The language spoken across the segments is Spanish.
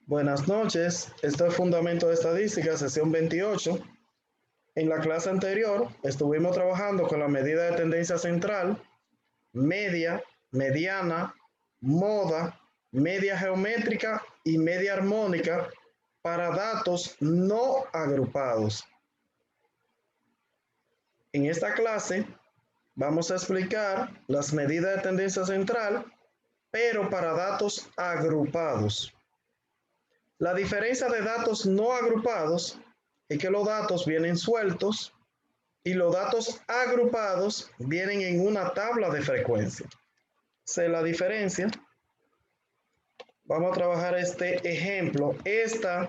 Buenas noches, esto es Fundamento de Estadística, sesión 28. En la clase anterior estuvimos trabajando con la medida de tendencia central, media, mediana, moda, media geométrica y media armónica para datos no agrupados. En esta clase vamos a explicar las medidas de tendencia central, pero para datos agrupados. La diferencia de datos no agrupados es que los datos vienen sueltos y los datos agrupados vienen en una tabla de frecuencia. Sé la diferencia. Vamos a trabajar este ejemplo. Esta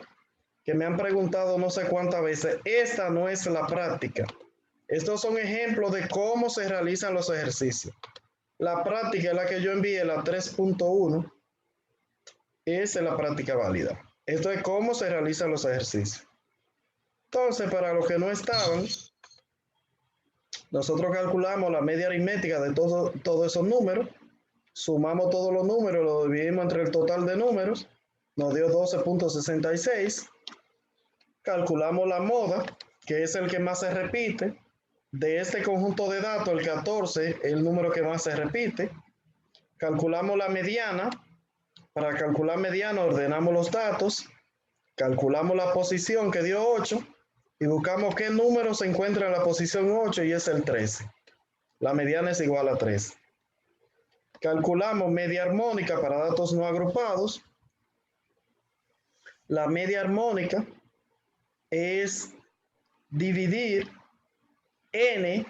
que me han preguntado no sé cuántas veces, esta no es la práctica. Estos son ejemplos de cómo se realizan los ejercicios. La práctica es la que yo envié, la 3.1. Esa es la práctica válida. Esto es cómo se realizan los ejercicios. Entonces, para los que no estaban, nosotros calculamos la media aritmética de todos esos números, sumamos todos los números, lo dividimos entre el total de números, nos dio 12.66. Calculamos la moda, que es el que más se repite. De este conjunto de datos, el 14 es el número que más se repite. Calculamos la mediana. Para calcular mediana ordenamos los datos, calculamos la posición que dio 8 y buscamos qué número se encuentra en la posición 8 y es el 13. La mediana es igual a 3. Calculamos media armónica para datos no agrupados. La media armónica es dividir n,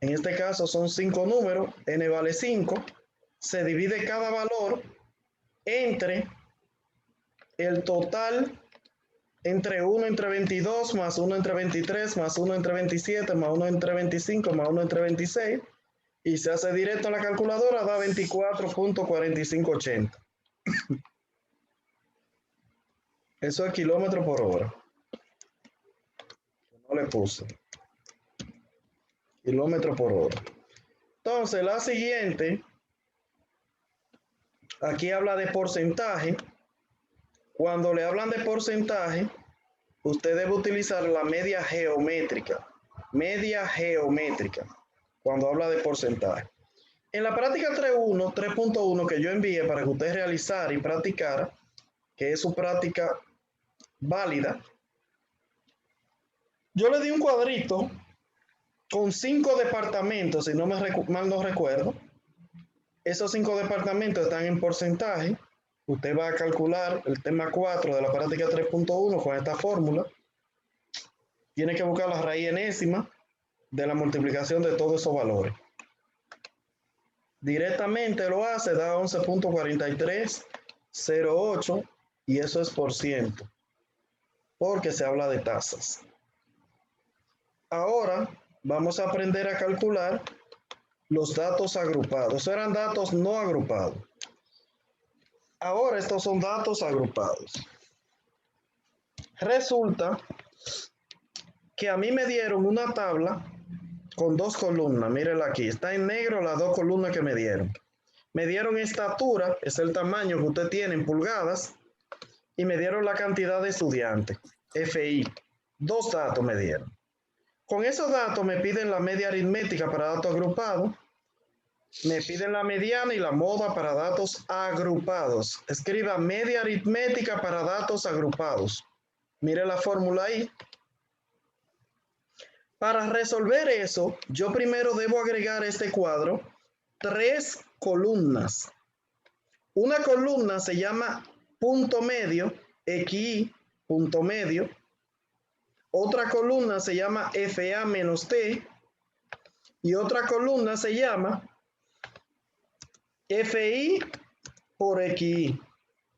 en este caso son 5 números, n vale 5, se divide cada valor entre el total entre 1 entre 22, más 1 entre 23, más 1 entre 27, más 1 entre 25, más 1 entre 26, y se hace directo en la calculadora, da 24.4580. Eso es kilómetros por hora. No le puse. Kilómetros por hora. Entonces, la siguiente, aquí habla de porcentaje. Cuando le hablan de porcentaje, usted debe utilizar la media geométrica. Media geométrica, cuando habla de porcentaje. En la práctica 3.1 que yo envié para que usted realizara y practicara, que es su práctica válida, yo le di un cuadrito con 5 departamentos, si no mal no recuerdo. Esos 5 departamentos están en porcentaje. Usted va a calcular el tema 4 de la práctica 3.1 con esta fórmula. Tiene que buscar la raíz enésima de la multiplicación de todos esos valores. Directamente lo hace, da 11.4308 y eso es por ciento, porque se habla de tasas. Ahora vamos a aprender a calcular los datos agrupados. Esos eran datos no agrupados. Ahora estos son datos agrupados. Resulta que a mí me dieron una tabla con 2 columnas. Mírenla aquí, está en negro las 2 columnas que me dieron. Me dieron estatura, es el tamaño que usted tiene en pulgadas, y me dieron la cantidad de estudiantes, FI. 2 datos me dieron. Con esos datos me piden la media aritmética para datos agrupados, me piden la mediana y la moda para datos agrupados. Escriba media aritmética para datos agrupados. Mire la fórmula ahí. Para resolver eso, yo primero debo agregar a este cuadro 3 columnas. Una columna se llama punto medio, XI, punto medio. Otra columna se llama FA menos T. Y otra columna se llama FI por XI.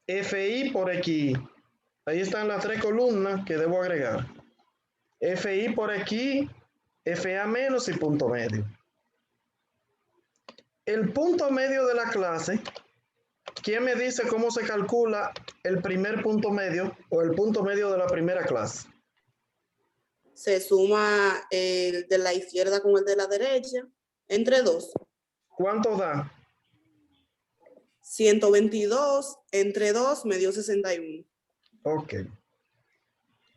FI por XI. Ahí están las 3 columnas que debo agregar. FI por XI, FA menos y punto medio. El punto medio de la clase, ¿quién me dice cómo se calcula el primer punto medio o el punto medio de la primera clase? Se suma el de la izquierda con el de la derecha, entre 2. ¿Cuánto da? 122 entre 2 me dio 61. Ok.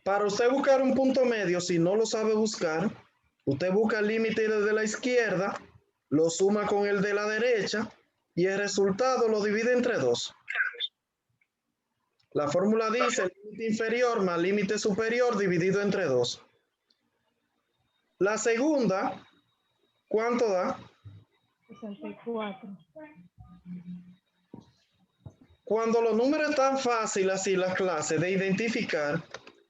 Para usted buscar un punto medio, si no lo sabe buscar, usted busca el límite desde la izquierda, lo suma con el de la derecha y el resultado lo divide entre 2. La fórmula dice límite inferior más límite superior dividido entre 2. La segunda, ¿cuánto da? 64. Cuando los números están fáciles así, las clases de identificar,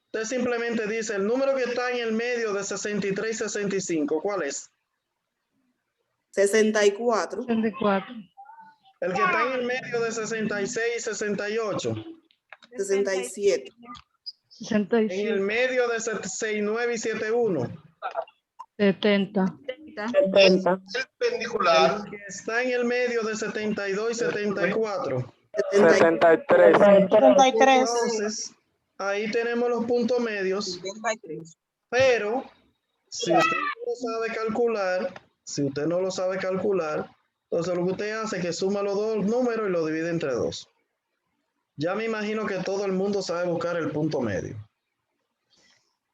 usted simplemente dice el número que está en el medio de 63 y 65. ¿Cuál es? 64. 64. El que está en el medio de 66 y 68. 67. En el 67. medio de 69 y 71. 70. 70. El que está en el medio de 72 y 74. 73. 33. Entonces, ahí tenemos los puntos medios. 73. Pero, si usted no lo sabe calcular, entonces lo que usted hace es que suma los dos números y lo divide entre 2. Ya me imagino que todo el mundo sabe buscar el punto medio.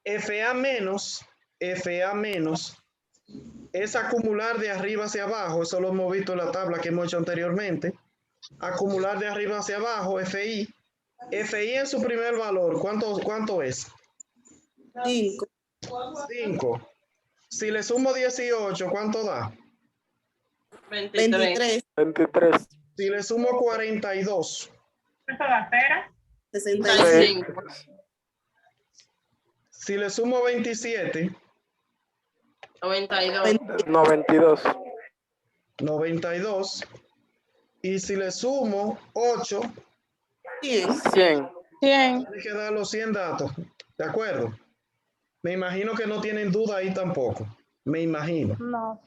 FA menos es acumular de arriba hacia abajo. Eso lo hemos visto en la tabla que hemos hecho anteriormente. Acumular de arriba hacia abajo, FI. FI en su primer valor, ¿cuánto es? 5. 5. Si le sumo 18, ¿cuánto da? 23. 23. Si le sumo 42. 65. Si le sumo 27. 92. 92. Y si le sumo 8, 100. 100. 100. tiene que dar los 100 datos. ¿De acuerdo? Me imagino que no tienen duda ahí tampoco. Me imagino. No.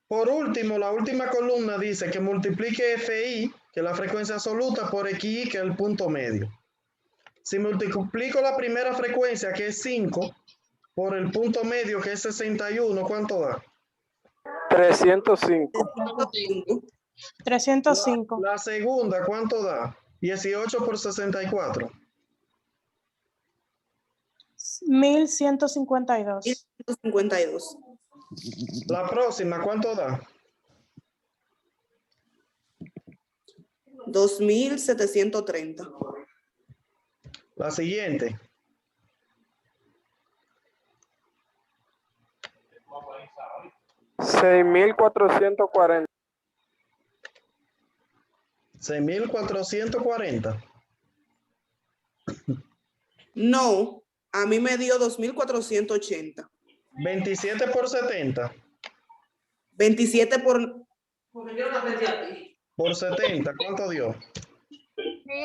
Por último, la última columna dice que multiplique FI, que es la frecuencia absoluta, por XI, que es el punto medio. Si multiplico la primera frecuencia, que es 5, por el punto medio, que es 61, ¿cuánto da? 305. 305. La segunda, ¿cuánto da? 18 por 64. 1152. 152. La próxima, ¿cuánto da? 2730. La siguiente. $6,440. 6.440. No, a mí me dio 2480. 27 por 70. 27 por Por 70, ¿cuánto dio?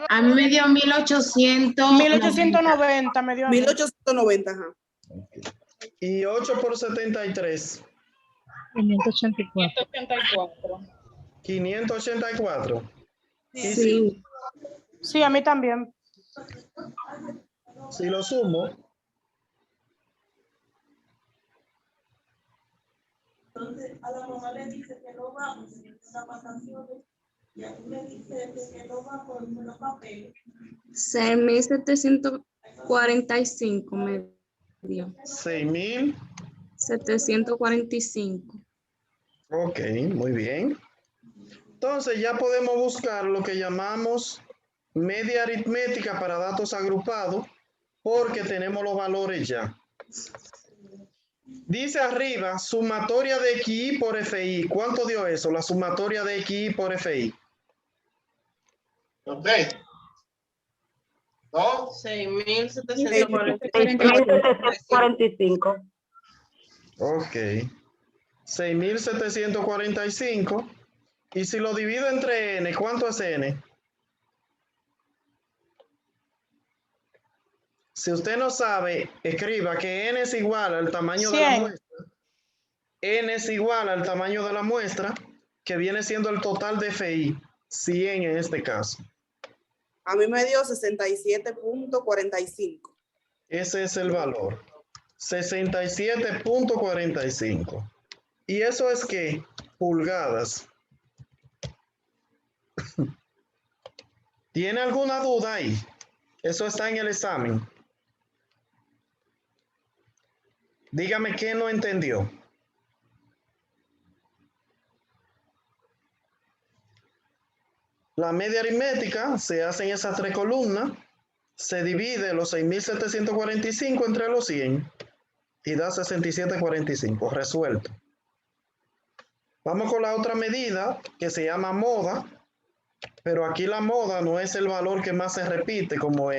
A mí me dio 1800. 1890 me dio a mí. 1890. Ajá. Y 8 por 73. 584. 584. Y Sí. Sí, a mí también. si lo sumo, entonces a la mamá le dice que no va porque está vacaciones y a mí me dice que no va por los papeles. 6,745 me dio. 6.000. 745. Ok, muy bien. Entonces ya podemos buscar lo que llamamos media aritmética para datos agrupados porque tenemos los valores ya. Dice arriba, sumatoria de XI por FI. ¿Cuánto dio eso? La sumatoria de XI por FI. Ok. ¿No? 6,745. Ok. 6.745. Y si lo divido entre n, ¿cuánto es n? Si usted no sabe, escriba que n es igual al tamaño de la 100. muestra. N es igual al tamaño de la muestra, que viene siendo el total de FI, 100 en este caso. A mí me dio 67.45. Ese es el valor. 67.45. ¿Y eso es qué? Pulgadas. ¿Tiene alguna duda ahí? Eso está en el examen. Dígame qué no entendió. La media aritmética se hace en esas tres columnas, se divide los 6.745 entre los 100 y da 67,45, resuelto. Vamos con la otra medida que se llama moda, pero aquí la moda no es el valor que más se repite como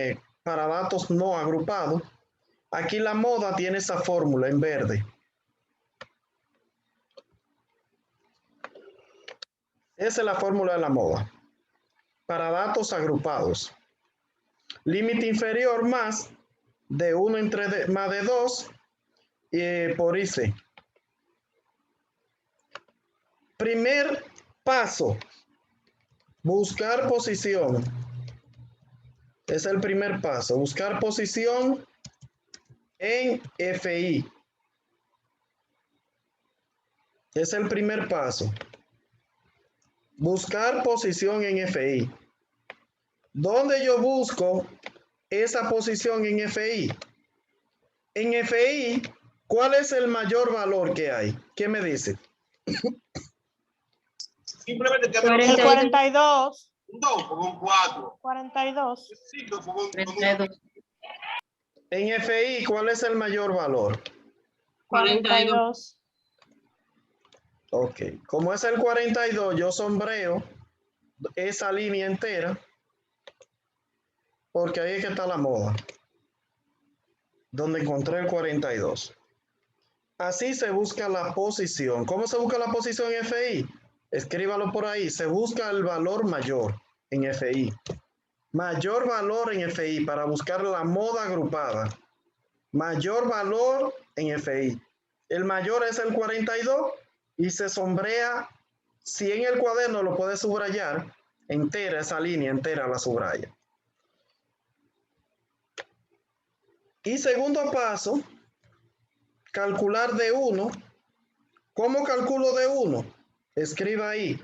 para datos no agrupados. Aquí la moda tiene esa fórmula en verde. Esa es la fórmula de la moda para datos agrupados. Límite inferior más de 1 entre más de 2 por IC. Primer paso, buscar posición. Es el primer paso, buscar posición en FI. Es el primer paso. Buscar posición en FI. ¿Dónde yo busco esa posición en FI? En FI, ¿cuál es el mayor valor que hay? ¿Qué me dice? Simplemente te El 42. No, como un 4. 42. 5 como un 32. En FI, ¿cuál es el mayor valor? 42. Ok, como es el 42, yo sombreo esa línea entera porque ahí es que está la moda, donde encontré el 42. Así se busca la posición. ¿Cómo se busca la posición en FI? Escríbalo por ahí. Se busca el valor mayor en FI. Mayor valor en FI para buscar la moda agrupada. Mayor valor en FI. El mayor es el 42 y se sombrea. Si en el cuaderno lo puedes subrayar, entera esa línea, entera la subraya. Y segundo paso, calcular de 1. ¿Cómo calculo de 1? Escriba ahí.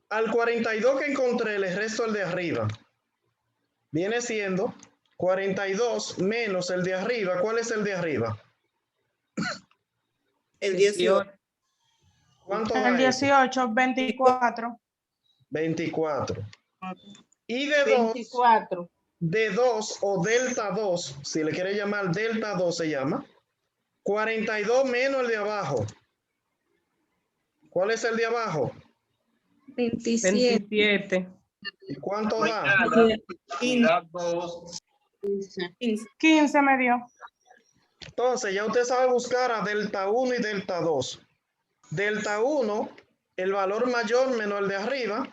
Al 42 que encontré le resto el de arriba. Viene siendo 42 menos el de arriba. ¿Cuál es el de arriba? El 18. ¿Cuánto El da eso? 18, 24. 24. Y de 2, 24. de 2 o delta 2, si le quiere llamar delta 2 se llama, 42 menos el de abajo. ¿Cuál es el de abajo? 27. ¿Y cuánto da? 15 me dio. Entonces ya usted sabe buscar a delta 1 y delta 2. Delta 1, el valor mayor menos el de arriba,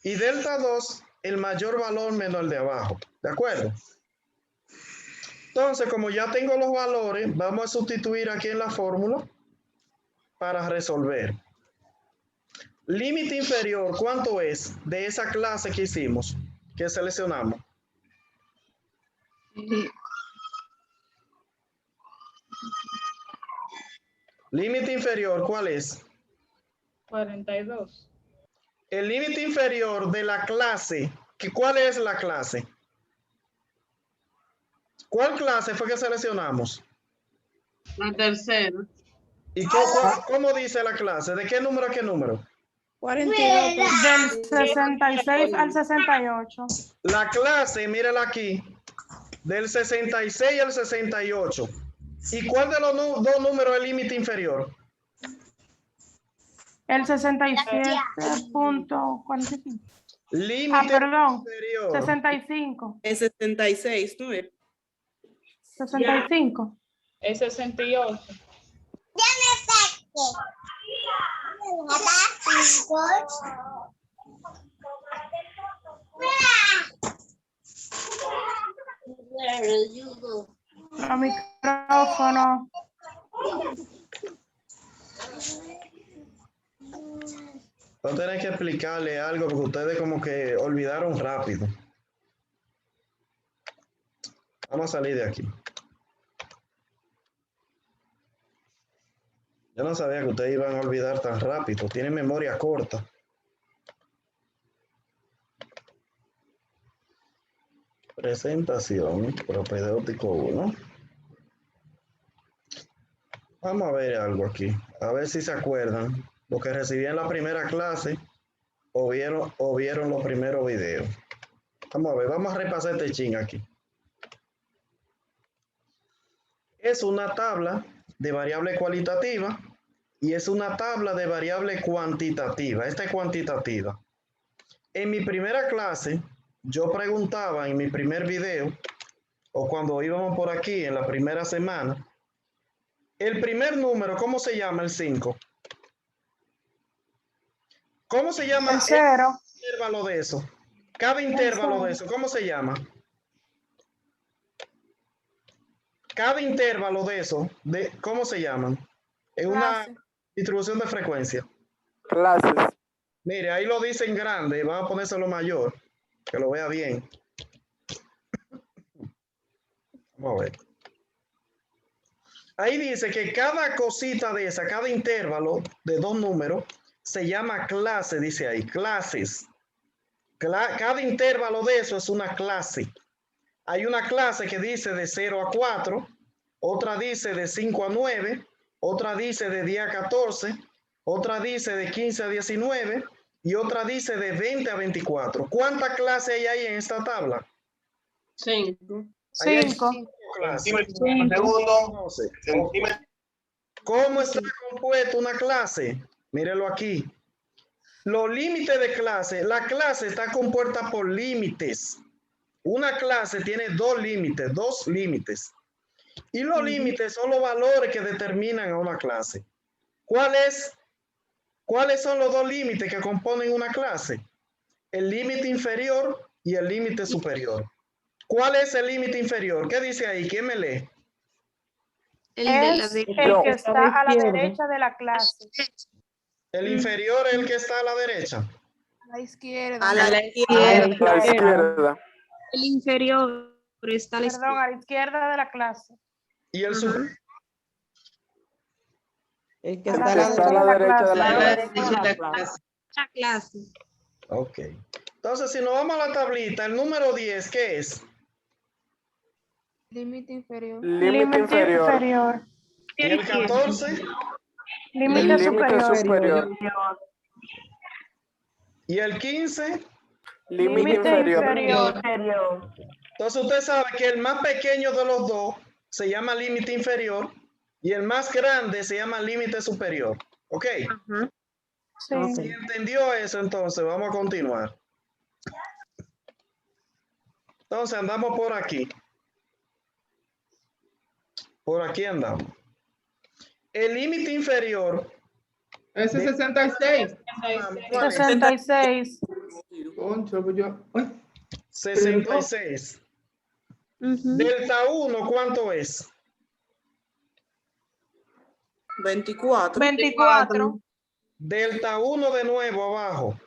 y delta 2, el mayor valor menos el de abajo. ¿De acuerdo? Entonces, como ya tengo los valores, vamos a sustituir aquí en la fórmula para resolver. Límite inferior, ¿cuánto es de esa clase que hicimos, que seleccionamos? Límite inferior, ¿cuál es? 42. El límite inferior de la clase, ¿cuál es la clase? ¿Cuál clase fue que seleccionamos? La tercera. ¿Y cómo dice la clase? ¿De qué número a qué número? 42. Del 66 al 68. La clase, mírala aquí, del 66 al 68. ¿Y cuál de los dos números es el límite inferior? El 67.45. Límite perdón. inferior. 65. El 66, ¿no es? 65. Es 68. El micrófono. No tenés que explicarle algo porque ustedes como que olvidaron rápido. Vamos a salir de aquí. Yo no sabía que ustedes iban a olvidar tan rápido. Tienen memoria corta. Presentación, propedéutico 1. Vamos a ver algo aquí, a ver si se acuerdan, lo que recibí en la primera clase o vieron los primeros videos. Vamos a ver, vamos a repasar este ching aquí. Es una tabla de variable cualitativa y es una tabla de variable cuantitativa. Esta es cuantitativa. En mi primera clase, yo preguntaba en mi primer video, o cuando íbamos por aquí en la primera semana, el primer número, ¿cómo se llama el 5? ¿Cómo se llama El 0. intervalo de eso? Cada intervalo de eso, ¿cómo se llama? Cada intervalo de eso, ¿cómo se llaman? Es una Clase. distribución de frecuencia. Clases. Mire, ahí lo dice en grande, vamos a ponérselo mayor, que lo vea bien. Vamos a ver. Ahí dice que cada cosita de esa, cada intervalo de 2 números, se llama clase, dice ahí, clases. Cada intervalo de eso es una clase. Hay una clase que dice de 0 a 4, otra dice de 5 a 9, otra dice de 10 a 14, otra dice de 15 a 19 y otra dice de 20 a 24. ¿Cuántas clases hay ahí en esta tabla? 5. Ahí hay 5. 5 clases. Segundo. Entonces, Centímetro. ¿cómo está compuesta una clase? Mírelo aquí. Los límites de clase, la clase está compuesta por límites. Una clase tiene dos límites. Y los límites son los valores que determinan a una clase. ¿Cuáles son los dos límites que componen una clase? El límite inferior y el límite superior. ¿Cuál es el límite inferior? ¿Qué dice ahí? ¿Quién me lee? Es el que está a la derecha de la clase. El inferior es el que está a la derecha. A la izquierda. A la A izquierda. la izquierda. El inferior está a la Perdón, a la izquierda de la clase. Y el superior. El que A está a la la Está a la derecha de clase. la clase. La clase. Ok. Entonces, si nos vamos a la tablita, el número 10, ¿qué es? Límite inferior. Límite inferior. ¿Y el 14? Límite superior. superior. ¿Y el 15? Límite inferior. Entonces usted sabe que el más pequeño de los dos se llama límite inferior y el más grande se llama límite superior. ¿Ok? Sí. Si entendió eso, entonces vamos a continuar. Entonces andamos por aquí. Por aquí andamos. El límite inferior. Ese 66. ¿Cuál es? 66. Concho, pues yo. Ay, 66. Delta 1, ¿cuánto es? 24. 24. Delta 1 de nuevo abajo.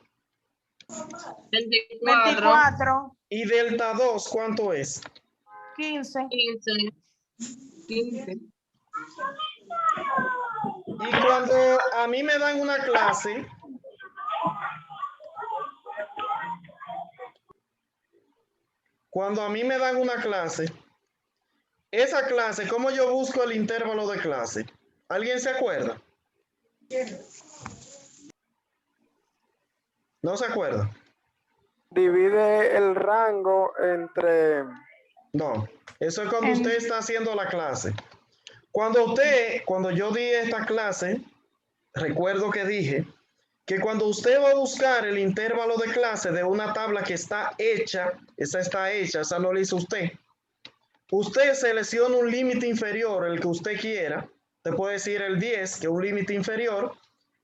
24. Y delta 2, ¿cuánto es? 15. 15. Y cuando a mí me dan una clase, esa clase, ¿cómo yo busco el intervalo de clase? ¿Alguien se acuerda? ¿No se acuerda? Divide el rango entre... No, eso es cuando usted está haciendo la clase. Cuando yo di esta clase, recuerdo que dije que cuando usted va a buscar el intervalo de clase de una tabla que está hecha, esa no la hizo usted. Usted selecciona un límite inferior, el que usted quiera, te puede decir el 10, que es un límite inferior,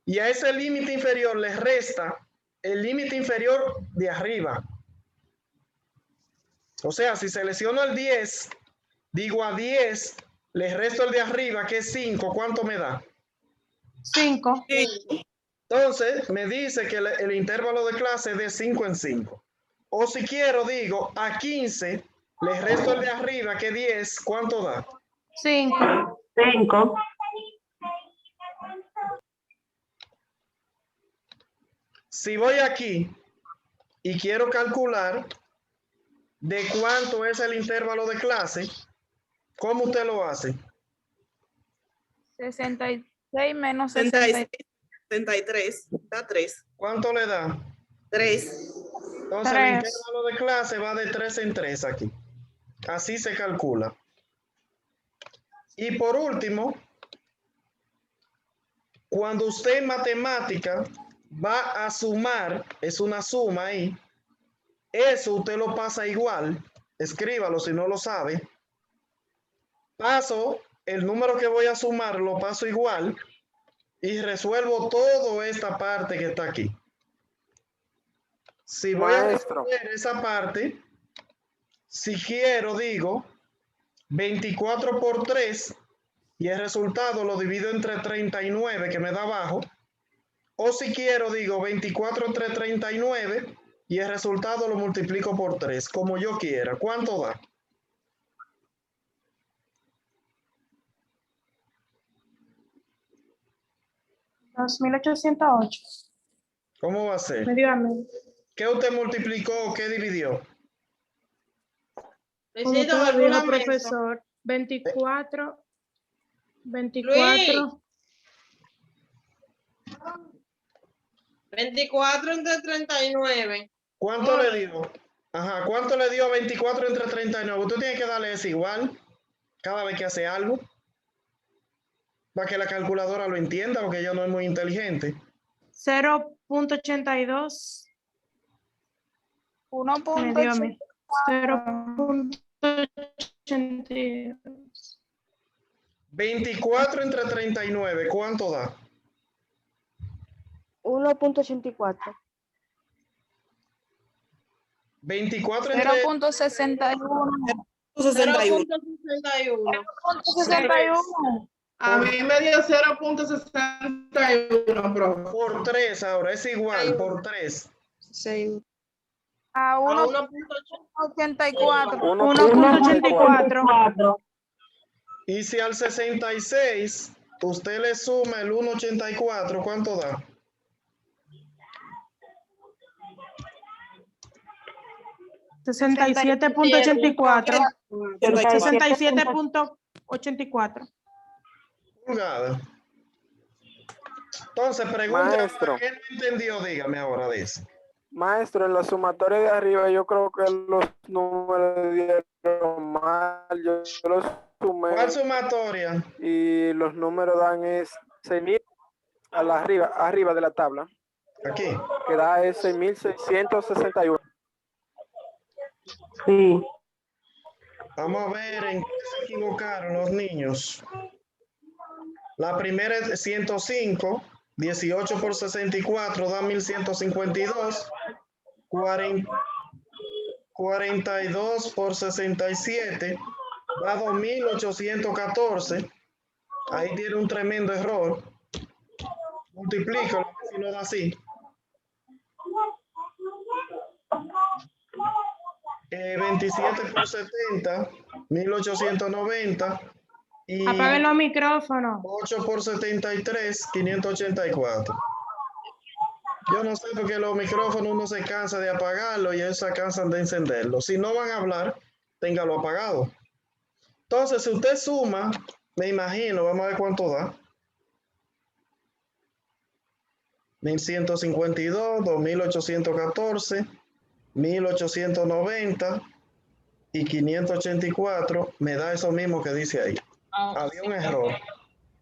y a ese límite inferior le resta el límite inferior de arriba. O sea, si selecciono el 10, digo a 10, le resto el de arriba, que es 5, ¿cuánto me da? 5. Entonces, me dice que el intervalo de clase es de 5 en 5. O si quiero, digo, a 15, le resto el de arriba, que es 10, ¿cuánto da? 5. Si voy aquí y quiero calcular de cuánto es el intervalo de clase, ¿cómo usted lo hace? 66 menos 66, 63. 63, da 3. ¿Cuánto le da? 3. Entonces el 3. intervalo de clase va de 3 en 3 aquí. Así se calcula. Y por último, cuando usted en matemática va a sumar, es una suma ahí, eso usted lo pasa igual, escríbalo si no lo sabe. Paso, el número que voy a sumar lo paso igual y resuelvo toda esta parte que está aquí. Si voy a Maestro. resolver esa parte, si quiero digo 24 por 3 y el resultado lo divido entre 39 que me da abajo. O si quiero digo 24 entre 39 y el resultado lo multiplico por 3, como yo quiera. ¿Cuánto da? $2,808. ¿Cómo va a ser? Medio a medio. ¿Qué usted multiplicó o qué dividió? Como Luisito, usted ¿alguna dijo, mesa? profesor, 24. Luis. 24 entre 39. ¿Cuánto le dio? Ajá, ¿cuánto le dio 24 entre 39? Usted tiene que darle ese igual cada vez que hace algo para que la calculadora lo entienda, porque ella no es muy inteligente. 0.82. 1.8. 0.82. 24 entre 39, ¿cuánto da? 1.84. 24 entre 0.61. 61. 0.61. 0.61. A mí me dio 0.61, profe. por 3 ahora, es igual, por 3. A 1.84. 1.84. Y si al 66 usted le suma el 1.84, ¿cuánto da? $67.84. 67.84. Pulgada. Entonces, pregunta, Maestro. ¿qué no entendió? Dígame ahora de eso. Maestro, en la sumatoria de arriba yo creo que los números dieron mal. Yo los sumé ¿Cuál sumatoria? y los números dan es 6.000 a la arriba de la tabla, Aquí. que da es 6.661. Sí. Vamos a ver en qué se equivocaron los niños. La primera es 105, 18 por 64 da 1152, 42 por 67 da 2814. Ahí tiene un tremendo error. Multiplícalo si no da así. 27 por 70, 1890. Y Apaguen los micrófonos. 8 por 73, 584. Yo no sé por qué los micrófonos uno se cansa de apagarlo y ellos se cansan de encenderlo. Si no van a hablar, téngalo apagado. Entonces, si usted suma, me imagino, vamos a ver cuánto da. 1152, 2814, 1890 y 584 me da eso mismo que dice ahí. Había un error.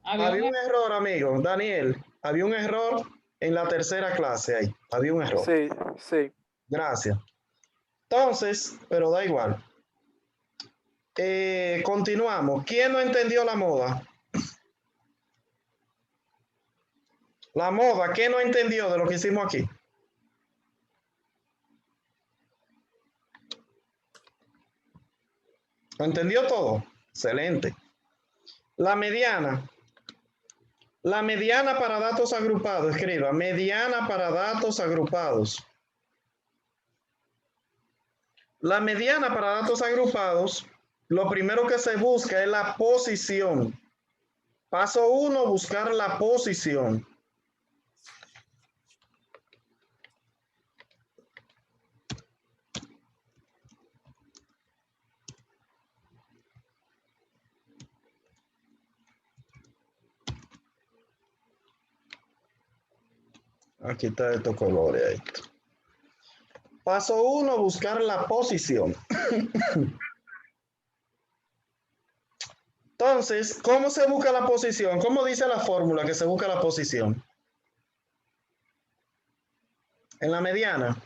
Había un error, amigo. Daniel, había un error en la tercera clase ahí. Había un error. Sí, sí. Gracias. Entonces, pero da igual. Continuamos. ¿Quién no entendió la moda? La moda, ¿qué no entendió de lo que hicimos aquí? ¿Lo entendió todo? Excelente. La mediana. La mediana para datos agrupados. Escriba, mediana para datos agrupados. La mediana para datos agrupados, lo primero que se busca es la posición. Paso 1, buscar la posición. Aquí está estos colores. Ahí. Paso 1, buscar la posición. Entonces, ¿cómo se busca la posición? ¿Cómo dice la fórmula que se busca la posición? En la mediana.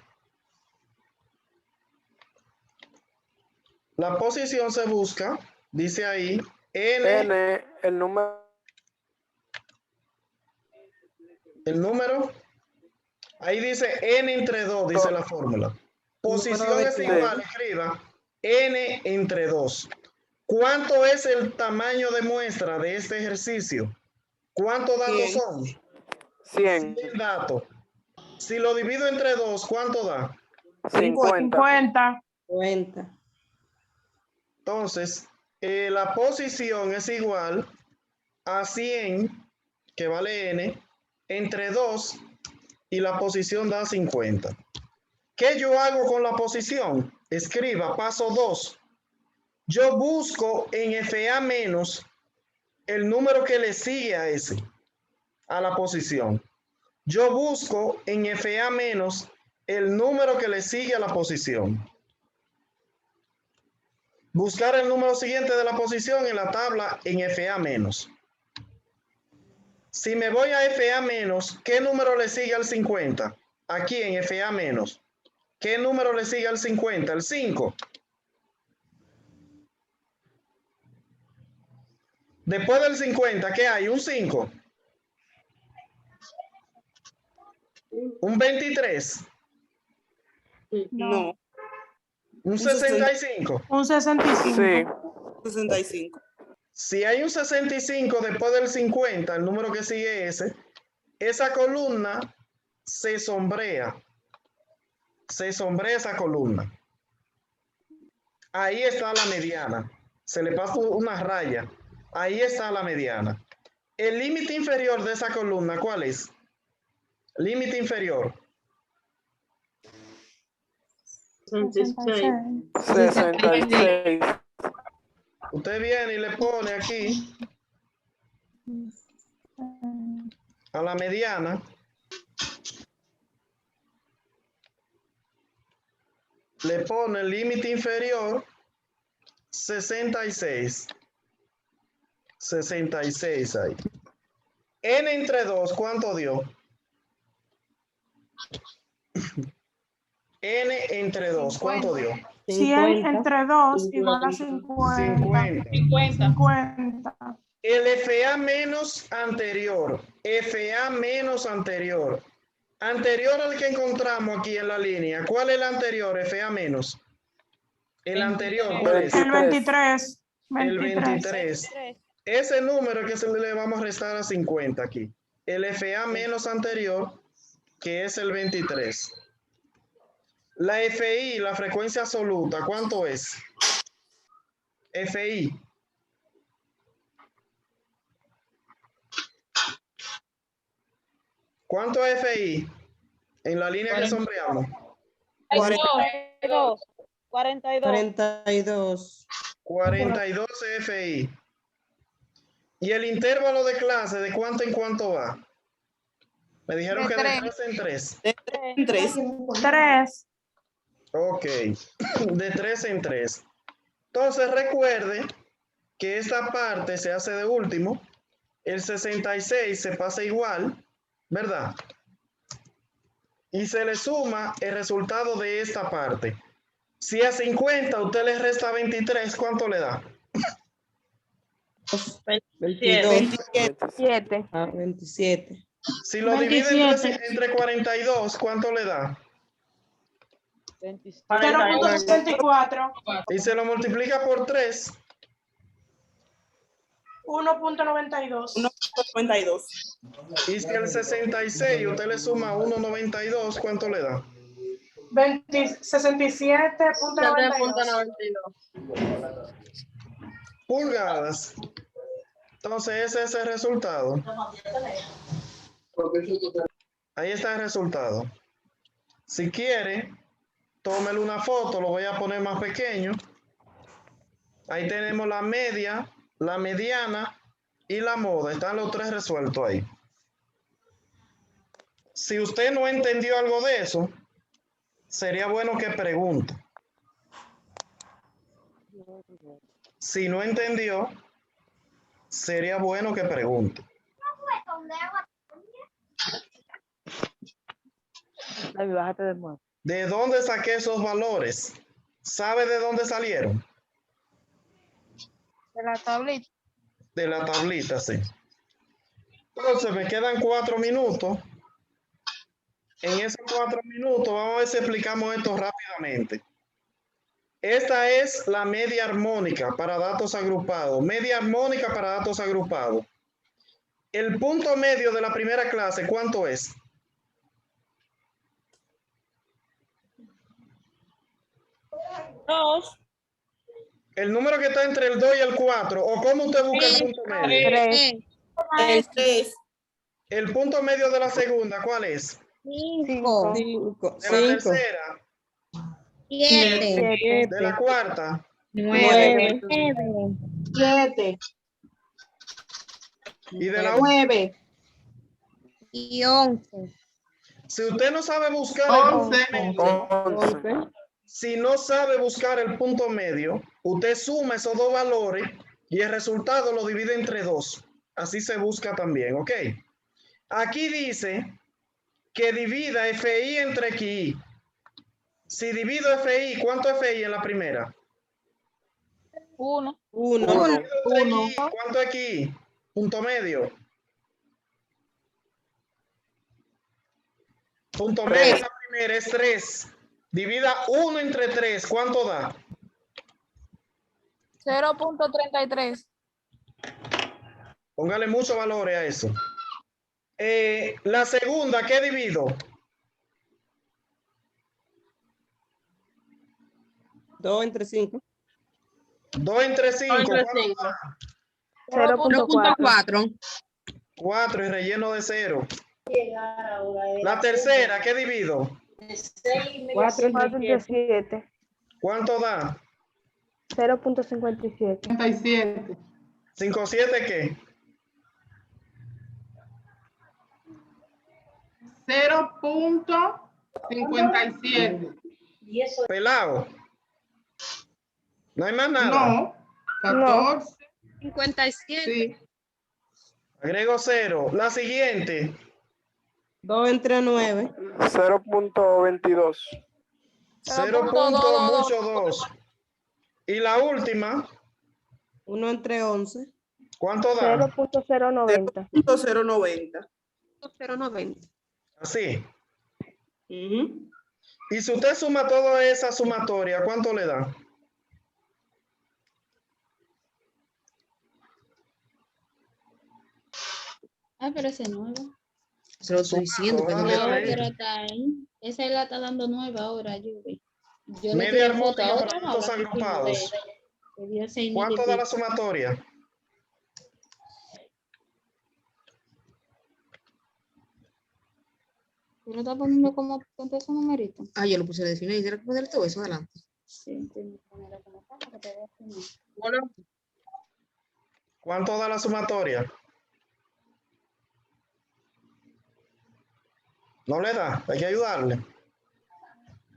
La posición se busca, dice ahí, N, el número. el número. Ahí dice n entre 2, dice la fórmula. Posición es igual, escriba, n entre 2. ¿Cuánto es el tamaño de muestra de este ejercicio? ¿Cuántos datos 100. son? 100, 100 datos. Si lo divido entre 2, ¿cuánto da? 50. 50. 50. Entonces, la posición es igual a 100, que vale n, entre 2, y la posición da 50. ¿Qué yo hago con la posición? Escriba, paso 2. Yo busco en FA menos el número que le sigue a ese, a la posición. Yo busco en FA menos el número que le sigue a la posición. Buscar el número siguiente de la posición en la tabla en FA menos. Si me voy a FA menos, ¿qué número le sigue al 50? Aquí en FA menos. ¿Qué número le sigue al 50? El 5. Después del 50, ¿qué hay? Un 5. Un 23. No. Un 65. Un 65. Sí, 65. Si hay un 65 después del 50, el número que sigue ese, esa columna se sombrea. Se sombrea esa columna. Ahí está la mediana. Se le pasa una raya. Ahí está la mediana. El límite inferior de esa columna, ¿cuál es? Límite inferior. 66. 66. Usted viene y le pone aquí a la mediana. Le pone el límite inferior 66. 66 ahí. N entre 2, ¿cuánto dio? N entre 2, ¿cuánto dio? 100 entre 2 igual a 50. 50. 50. El FA menos anterior. FA menos anterior. Anterior al que encontramos aquí en la línea. ¿Cuál es el anterior? FA menos. El anterior, ¿cuál es? El 23. El 23. Ese número que se le vamos a restar a 50 aquí. El FA menos anterior, que es el 23. La FI, la frecuencia absoluta, ¿cuánto es? FI. ¿Cuánto es FI? En la línea que sombreamos. 42. 42. 42 FI. ¿Y el intervalo de clase de cuánto en cuánto va? Me dijeron que de 3 en 3. De 3. 3. Ok, de 3 en 3. Entonces recuerde que esta parte se hace de último. El 66 se pasa igual, ¿verdad? Y se le suma el resultado de esta parte. Si a 50 usted le resta 23, ¿cuánto le da? 22. 7. 27. Si lo divide 27. entre 42, ¿cuánto le da? 0.64. Y se lo multiplica por 3, 1.92. 1.92. y si al 66 usted le suma 1.92, ¿cuánto le da? 67.92. Pulgadas. Entonces ese es el resultado. Ahí está el resultado. Si quiere, tómele una foto, lo voy a poner más pequeño. Ahí tenemos la media, la mediana y la moda. Están los tres resueltos ahí. Si usted no entendió algo de eso, sería bueno que pregunte. Si no entendió, sería bueno que pregunte. ¿De dónde saqué esos valores? ¿Sabe de dónde salieron? De la tablita. De la tablita, sí. Entonces me quedan 4 minutos. En esos 4 minutos vamos a ver si explicamos esto rápidamente. Esta es la media armónica para datos agrupados. Media armónica para datos agrupados. El punto medio de la primera clase, ¿cuánto es? Dos. El número que está entre el 2 y el 4. ¿O cómo usted busca el punto medio? Tres. El 3. El punto medio de la segunda, ¿cuál es? Cinco. De la tercera. Siete. De la cuarta. 9. Y de la 9. Y 11. Si usted no sabe buscar el punto 11. medio, 11. si no sabe buscar el punto medio, usted suma esos dos valores y el resultado lo divide entre 2. Así se busca también, ¿ok? Aquí dice que divida FI entre XI. Si divido FI, ¿cuánto es FI en la primera? 1. ¿Cuánto es XI? Punto medio. Punto medio en la primera es 3. Divida 1 entre 3. ¿Cuánto da? 0.33. Póngale muchos valores a eso. La segunda, ¿qué divido? 2 entre 5. 2 entre 5. 0.4. 4 y relleno de 0. La tercera, ¿qué divido? 4 entre 7. ¿Cuánto da? 0.57. 37. 5, 7, ¿qué? 0.57. Pelado. No hay más nada. No. 14. 57. Sí. Agrego 0. La siguiente. 2 entre 9. 0.22. 0. Mucho 2. Y la última. 1 entre 11. ¿Cuánto da? 0.090. 0.090. 0.90. Así. Ujú. Y si usted suma toda esa sumatoria, ¿cuánto le da? Pero ese es nuevo. Se lo estoy diciendo. Que no Sumado, le- ¿eh? Pero está ahí. Esa la está dando nueva ahora, Yubi. Yo le Media tiré foto a armónica otra para datos nueva que hicimos agrupados. de dio 6.000 y ¿Cuánto da la pico. sumatoria? ¿Tú lo estás poniendo como con esos numeritos? Ah, yo lo puse a definir. ¿Será que poner todo eso adelante? Sí, tienes que ponerlo como está, para que te veas que no. ¿Cuánto da la sumatoria? No le da, hay que ayudarle.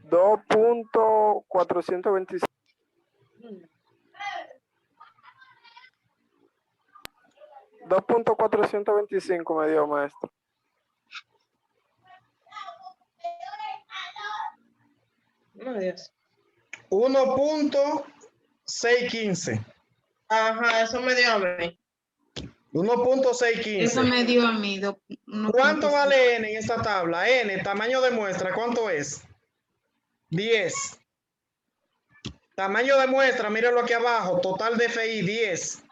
2.425. 2.425 me dio, maestro. No, Dios. 1.615. Ajá, eso me dio a mí. 1.615. Eso me dio a mí. ¿Cuánto vale n en esta tabla? N, tamaño de muestra, ¿cuánto es? 10. Tamaño de muestra, mírenlo aquí abajo, total de FI, 10.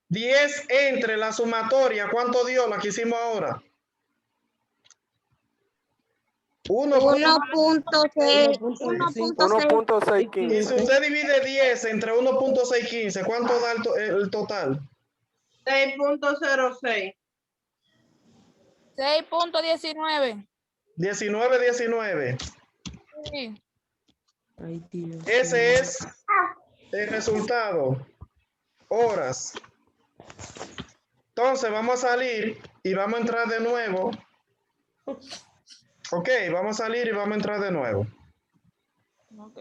10 entre la sumatoria, ¿cuánto dio la que hicimos ahora? 1.6. 1.615. Y si usted divide 10 entre 1.615, ¿cuánto da el total? 6.06. 6.19. 19. Sí. Ay, Dios. Ese es el resultado. Horas. Entonces vamos a salir y vamos a entrar de nuevo Ok, vamos a salir y vamos a entrar de nuevo. Ok.